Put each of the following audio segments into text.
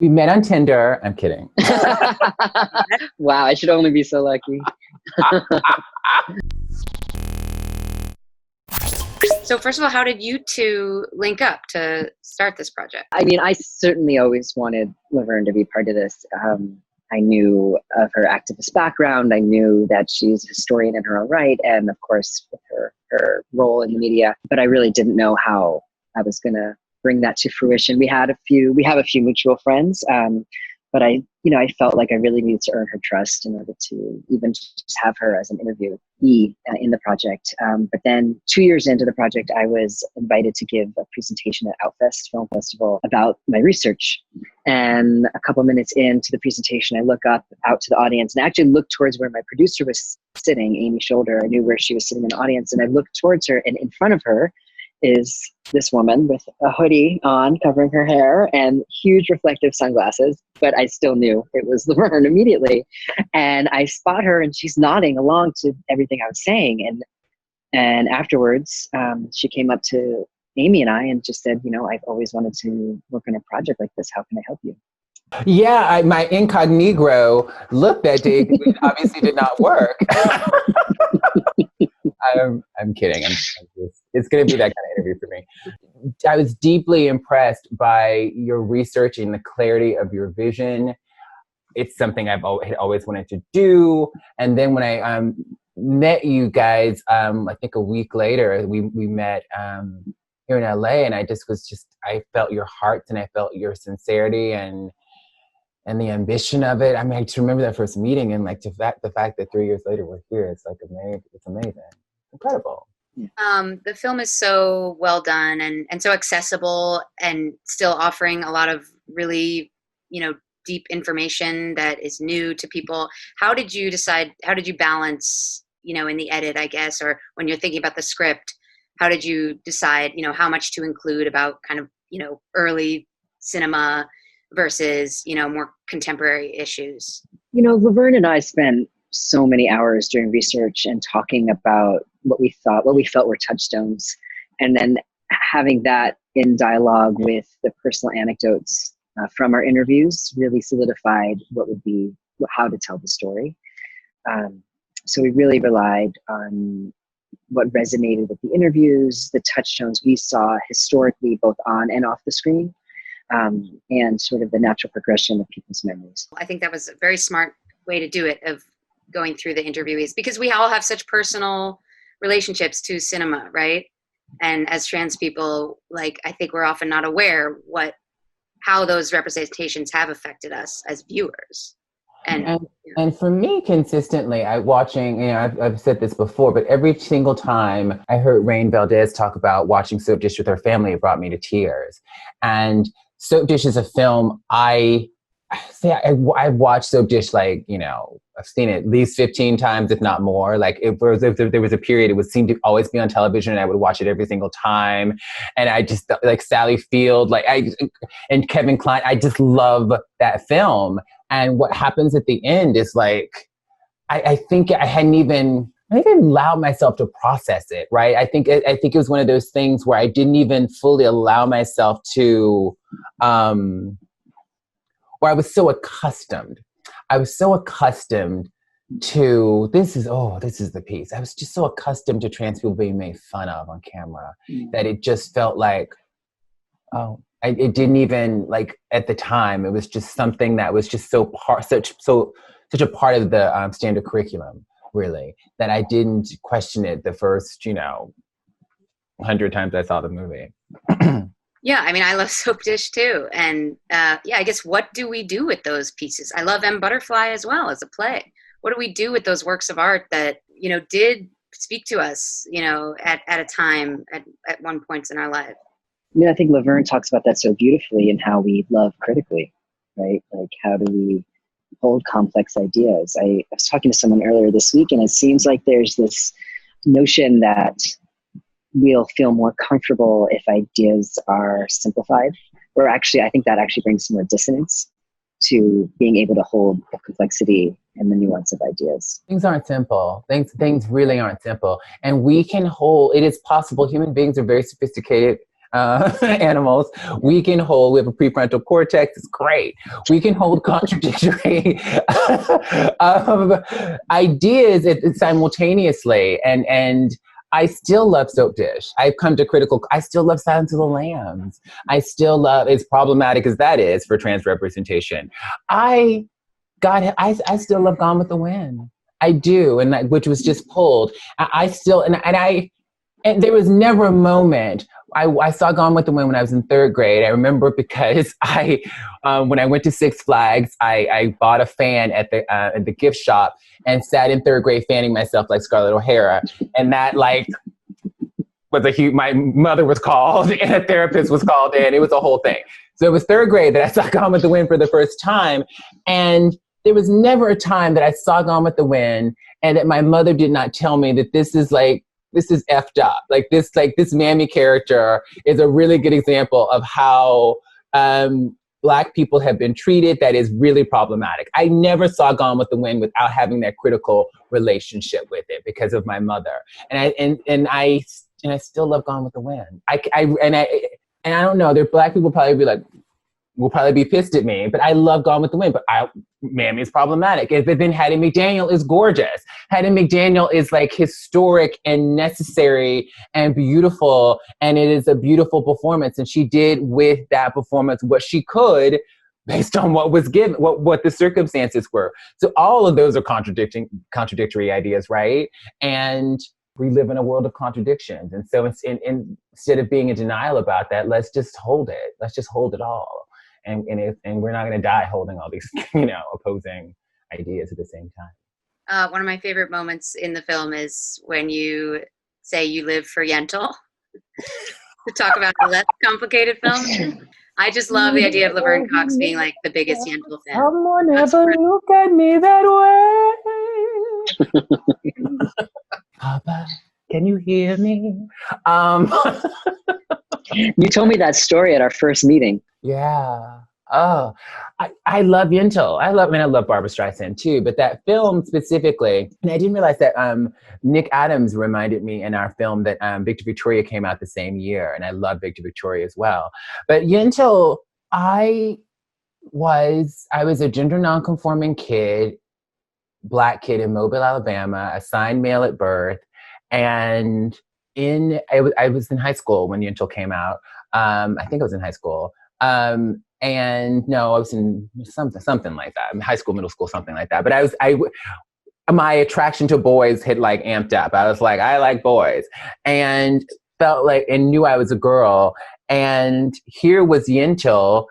We met on Tinder. I'm kidding. Wow, I should only be so lucky. So first of all, how did you two link up to start this project? I mean, I certainly always wanted Laverne to be part of this. I knew of her activist background. I knew that she's a historian in her own right, and of course, with her role in the media. But I really didn't know how I was going to bring that to fruition. We have a few mutual friends, but I felt like I really needed to earn her trust in order to even just have her as an interviewee in the project. But then 2 years into the project, I was invited to give a presentation at Outfest Film Festival about my research. And a couple minutes into the presentation, I look up out to the audience and I actually looked towards where my producer was sitting, Amy Shoulder. I knew where she was sitting in the audience, and I looked towards her, and in front of her is this woman with a hoodie on covering her hair and huge reflective sunglasses, but I still knew it was Laverne immediately. And I spot her and she's nodding along to everything I was saying. And afterwards, she came up to Amy and I and just said, I've always wanted to work on a project like this. How can I help you? Yeah, my incognito look that day obviously did not work. I'm kidding. It's going to be that kind of interview for me. I was deeply impressed by your research and the clarity of your vision. It's something I've always wanted to do. And then when I met you guys, I think a week later, we met here in LA, and I felt your hearts and I felt your sincerity and the ambition of it. I mean, I just remember that first meeting, and like the fact that 3 years later we're here, it's like amazing. It's amazing. Incredible. The film is so well done and so accessible, and still offering a lot of really, deep information that is new to people. How did you balance, in the edit, I guess, or when you're thinking about the script, how did you decide, how much to include about kind of, early cinema versus, more contemporary issues? Laverne and I spent so many hours doing research and talking about what we felt were touchstones, and then having that in dialogue with the personal anecdotes from our interviews really solidified how to tell the story. So we really relied on what resonated with the interviews, the touchstones we saw historically, both on and off the screen, and sort of the natural progression of people's memories. I think that was a very smart way to do it, of going through the interviewees, because we all have such personal relationships to cinema, right? And as trans people, I think we're often not aware how those representations have affected us as viewers. And for me, consistently, I've said this before, but every single time I heard Rain Valdez talk about watching Soap Dish with her family, it brought me to tears. And Soap Dish is a film I've watched Soap Dish, I've seen it at least 15 times, if not more. If there was a period, it would seem to always be on television, and I would watch it every single time. And I just, Sally Field, and Kevin Kline, I just love that film. And what happens at the end is I think I hadn't even allowed myself to process it, right? I think it was one of those things where I didn't even fully allow myself to, or I was so accustomed to, this is the piece. I was just so accustomed to trans people being made fun of on camera that it just felt like, it didn't even, at the time, it was just something that was just such a part of the standard curriculum, really, that I didn't question it the first, 100 times I saw the movie. Yeah, I mean, I love Soap Dish too. And I guess, what do we do with those pieces? I love M. Butterfly as well as a play. What do we do with those works of art that, did speak to us, at a time, at one point in our life? I mean, I think Laverne talks about that so beautifully in how we love critically, right? How do we hold complex ideas? I was talking to someone earlier this week, and it seems like there's this notion that we'll feel more comfortable if ideas are simplified, or actually, I think that actually brings some more dissonance to being able to hold the complexity and the nuance of ideas. Things aren't simple. Things really aren't simple. And we can hold, it is possible, human beings are very sophisticated. animals. We have a prefrontal cortex. It's great. We can hold contradictory ideas simultaneously. And I still love Soap Dish. I still love Silence of the Lambs. I still love, as problematic as that is for trans representation. I still love Gone with the Wind. I do, which was just pulled. And there was never a moment. I saw Gone with the Wind when I was in third grade. I remember because when I went to Six Flags, I bought a fan at the gift shop and sat in third grade fanning myself like Scarlett O'Hara. And that was my mother was called and a therapist was called in. It was a whole thing. So it was third grade that I saw Gone with the Wind for the first time. And there was never a time that I saw Gone with the Wind and that my mother did not tell me that this is effed up. This Mammy character is a really good example of how Black people have been treated that is really problematic. I never saw Gone with the Wind without having that critical relationship with it because of my mother. And I still love Gone with the Wind. And I don't know, there Black people will probably be pissed at me, but I love Gone with the Wind, but Mammy is problematic. But then Hattie McDaniel is gorgeous. Hattie McDaniel is historic and necessary and beautiful, and it is a beautiful performance. And she did with that performance what she could based on what was given, what the circumstances were. So all of those are contradictory ideas, right? And we live in a world of contradictions. And so instead of being in denial about that, let's just hold it. Let's just hold it all. And we're not going to die holding all these, opposing ideas at the same time. One of my favorite moments in the film is when you say you live for Yentl. To talk about a less complicated film. I just love the idea of Laverne Cox being the biggest Yentl fan. Someone ever look at me that way. Papa, can you hear me? You told me that story at our first meeting. Yeah. Oh, I love Yentl. I love Barbra Streisand too, but that film specifically, and I didn't realize that Nick Adams reminded me in our film that Victor Victoria came out the same year, and I love Victor Victoria as well. But Yentl, I was a gender nonconforming kid, Black kid in Mobile, Alabama, assigned male at birth, and I was in high school when Yentl came out. I think I was in high school. And no, I was in something like that. High school, middle school, something like that. But my attraction to boys had amped up. I was like, I like boys, and and knew I was a girl. And here was Yentl,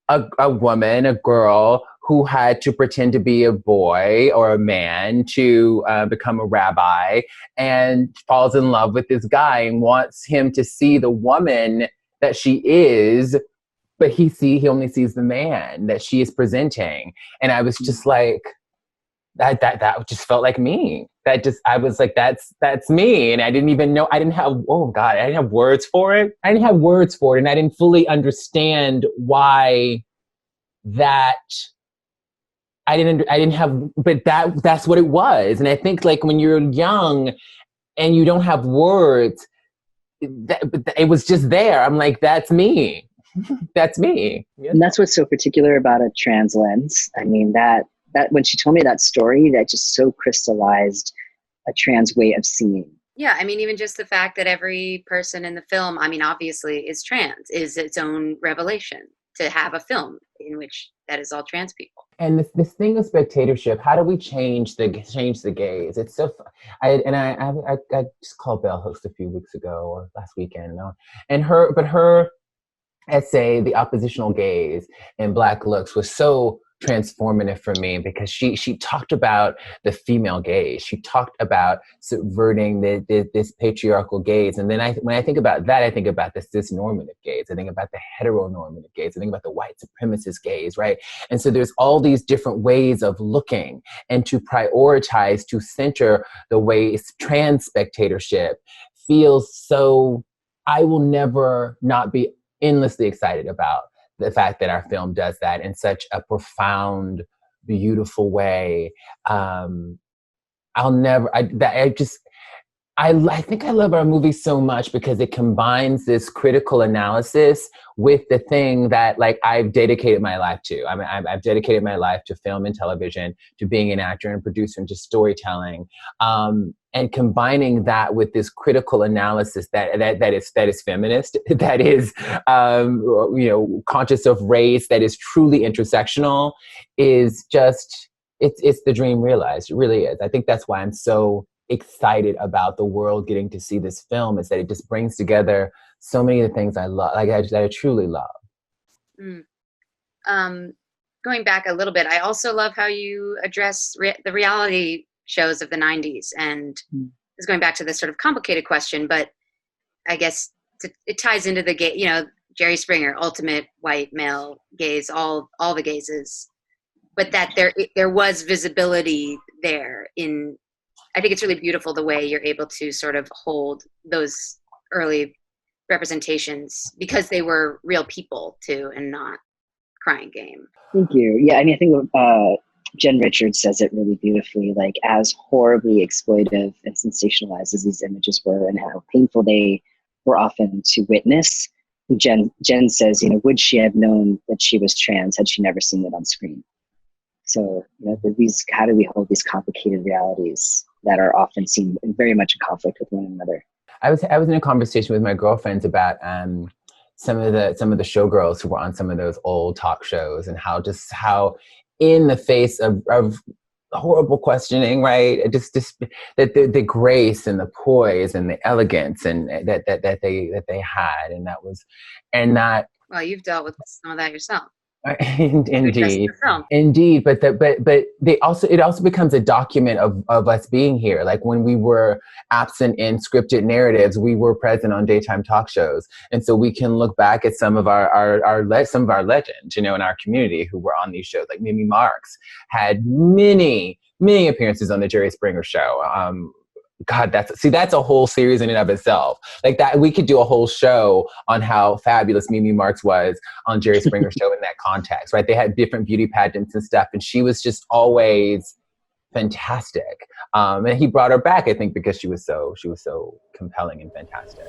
a woman, a girl who had to pretend to be a boy or a man to become a rabbi, and falls in love with this guy and wants him to see the woman that she is, but he only sees the man that she is presenting. And I was just like, that just felt like me. I was like, that's me. And I didn't even know, I didn't have words for it. And I didn't fully understand why that but that's what it was. And I think when you're young and you don't have words, it was just there. I'm like, that's me. That's me. Yeah. And that's what's so particular about a trans lens. I mean, that when she told me that story, that just so crystallized a trans way of seeing. Yeah, I mean, even just the fact that every person in the film, I mean, obviously is trans, is its own revelation to have a film in which that is all trans people. And this thing of spectatorship, how do we change the gaze? It's so, I just called Bell Hooks a few weeks ago or last weekend, and her essay, The Oppositional Gaze in Black Looks, was so transformative for me because she talked about the female gaze. She talked about subverting this patriarchal gaze. And then when I think about that, I think about the cis-normative gaze. I think about the heteronormative gaze. I think about the white supremacist gaze, right? And so there's all these different ways of looking, and to prioritize, to center the way trans spectatorship feels so, I will never not be endlessly excited about the fact that our film does that in such a profound, beautiful way. I think I love our movie so much because it combines this critical analysis with the thing that like I've dedicated my life to. I mean, I've dedicated my life to film and television, to being an actor and producer and to storytelling, and combining that with this critical analysis that is feminist, that is conscious of race, that is truly intersectional, is just it's the dream realized. It really is. I think that's why I'm so excited about the world getting to see this film, is that it just brings together so many of the things I love, that I truly love. Mm. Going back a little bit, I also love how you address the reality shows of the 90s. And it's going back to this sort of complicated question, but I guess it ties into the gay, Jerry Springer, ultimate white male gaze, all the gazes, but that there was visibility there in. I think it's really beautiful the way you're able to sort of hold those early representations because they were real people too and not crying game. Thank you. Yeah, I mean, I think Jen Richards says it really beautifully, like as horribly exploitive and sensationalized as these images were and how painful they were often to witness. Jen says, would she have known that she was trans had she never seen it on screen? So, how do we hold these complicated realities that are often seen very much in conflict with one another? I was in a conversation with my girlfriends about some of the showgirls who were on some of those old talk shows, and how in the face of horrible questioning, right? Just that the grace and the poise and the elegance and that they had, and that. Well, you've dealt with some of that yourself. Indeed, but it also becomes a document of us being here. Like when we were absent in scripted narratives, we were present on daytime talk shows, and so we can look back at some of our legends, in our community who were on these shows. Like Mimi Marks had many appearances on the Jerry Springer Show. God, that's a whole series in and of itself. Like that, we could do a whole show on how fabulous Mimi Marks was on Jerry Springer Show in that context, right? They had different beauty pageants and stuff, and she was just always fantastic. And he brought her back, I think, because she was so compelling and fantastic.